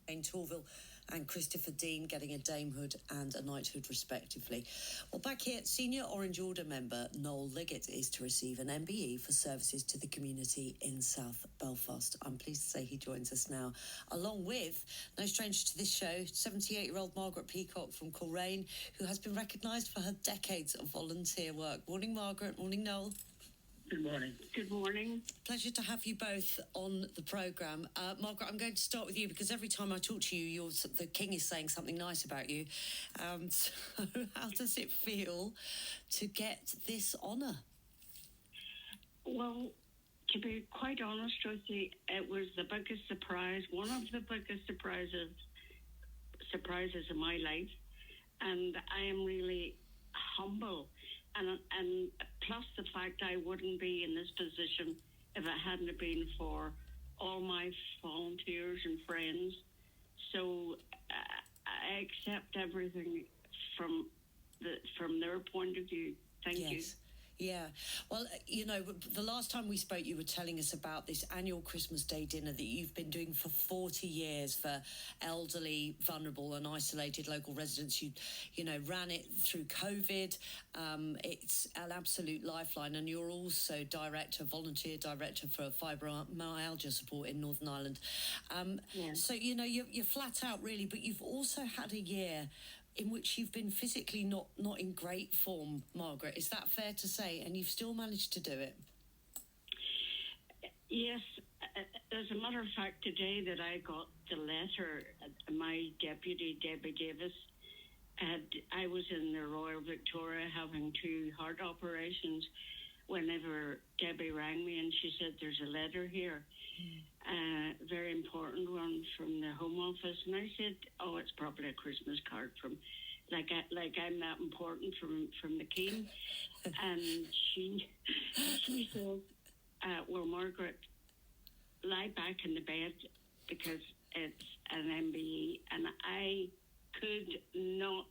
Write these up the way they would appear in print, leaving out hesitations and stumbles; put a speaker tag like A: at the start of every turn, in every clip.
A: Jane Torville and Christopher Dean getting a damehood and a knighthood respectively. Well, back here, Senior Orange Order member Noel Liggett is to receive an M.B.E. for services to the community in South Belfast. I'm pleased to say he joins us now, along with, no stranger to this show, 78-year-old Margaret Peacock from Coleraine, who has been recognised for her decades of volunteer work. Morning, Margaret. Morning, Noel.
B: Good morning. Good morning.
A: Pleasure to have you both on the programme. Margaret, I'm going to start with you because every time I talk to you, the King is saying something nice about you. So how does it feel to get this honour?
B: Well, to be quite honest with you, it was the biggest surprise, one of the biggest surprises in my life. And I am really humble. And plus the fact I wouldn't be in this position if it hadn't been for all my volunteers and friends. So I accept everything from their point of view. Thank you.
A: Yeah. Well, you know, the last time we spoke, you were telling us about this annual Christmas Day dinner that you've been doing for 40 years for elderly, vulnerable and isolated local residents. You know, ran it through COVID. It's an absolute lifeline. And you're also volunteer director for fibromyalgia support in Northern Ireland. So, you know, you're flat out really, but you've also had a year in which you've been physically not in great form, Margaret. Is that fair to say? And you've still managed to do it?
B: Yes. As a matter of fact, today that I got the letter, my deputy, Debbie Davis, I was in the Royal Victoria having 2 heart operations whenever Debbie rang me and she said, there's a letter here. Very important one from the Home Office, and I said, "Oh, it's probably a Christmas card from, like I'm that important from the King." And she said, "Well, Margaret, lie back in the bed because it's an M.B.E." And I could not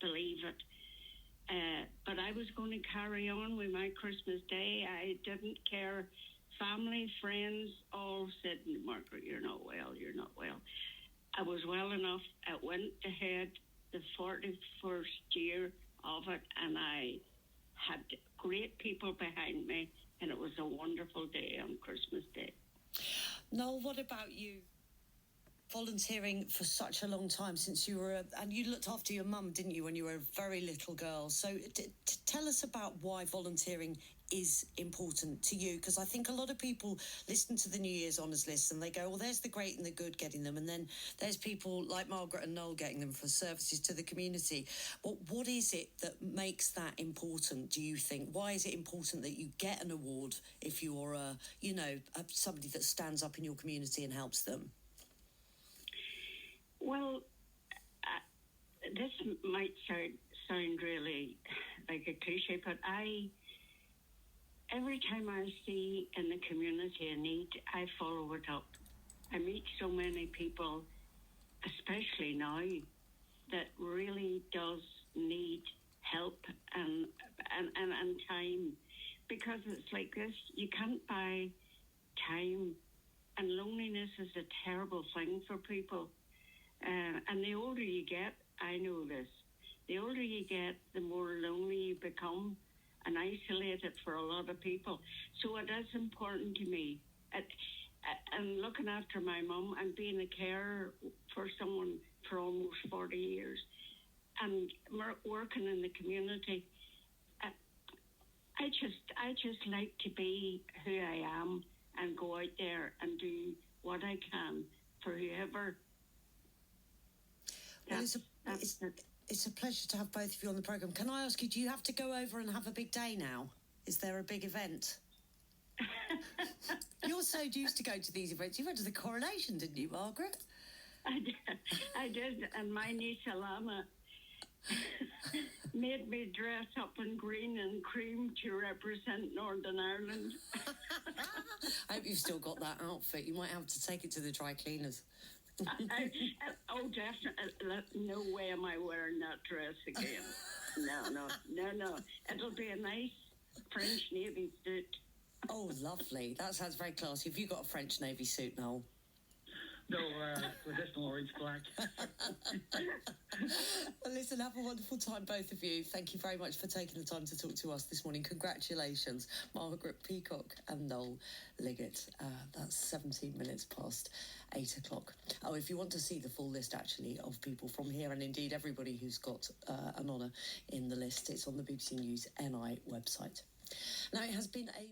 B: believe it, but I was going to carry on with my Christmas Day. I didn't care. Family, friends, all said, "Margaret, you're not well, you're not well." I was well enough. I went ahead the 41st year of it, and I had great people behind me, and it was a wonderful day on Christmas Day.
A: Noel, what about you? Volunteering for such a long time since you were, and you looked after your mum, didn't you, when you were a very little girl? So tell us about why volunteering is important to you, because I think a lot of people listen to the New Year's Honours list and they go, well, there's the great and the good getting them, and then there's people like Margaret and Noel getting them for services to the community. But what is it that makes that important, do you think? Why is it important that you get an award if you're somebody that stands up in your community and helps them?
B: Well, this might sound really like a cliche, but every time I see in the community a need, I follow it up. I meet so many people, especially now, that really does need help and time, because it's like this, you can't buy time, and loneliness is a terrible thing for people. And the older you get, I know this, the older you get, the more lonely you become and isolated for a lot of people. So it is important to me. And looking after my mum and being a carer for someone for almost 40 years and working in the community, I just like to be who I am and go out there and do what I can for whoever.
A: Well, it's a pleasure to have both of you on the programme. Can I ask you, do you have to go over and have a big day now? Is there a big event? You're so used to going to these events. You went to the coronation, didn't you, Margaret?
B: I did, and my niece Alana made me dress up in green and cream to represent Northern Ireland.
A: I hope you've still got that outfit. You might have to take it to the dry cleaners.
B: Oh, definitely. No way am I wearing that dress again. No. It'll be a nice French Navy suit.
A: Oh, lovely. That sounds very classy. Have you got a French Navy suit, Noel?
C: No, traditional orange black.
A: Well, listen, have a wonderful time, both of you. Thank you very much for taking the time to talk to us this morning. Congratulations, Margaret Peacock and Noel Liggett. That's 17 minutes past 8 o'clock. Oh, if you want to see the full list, actually, of people from here, and indeed everybody who's got an honour in the list, it's on the BBC News NI website. Now, it has been a...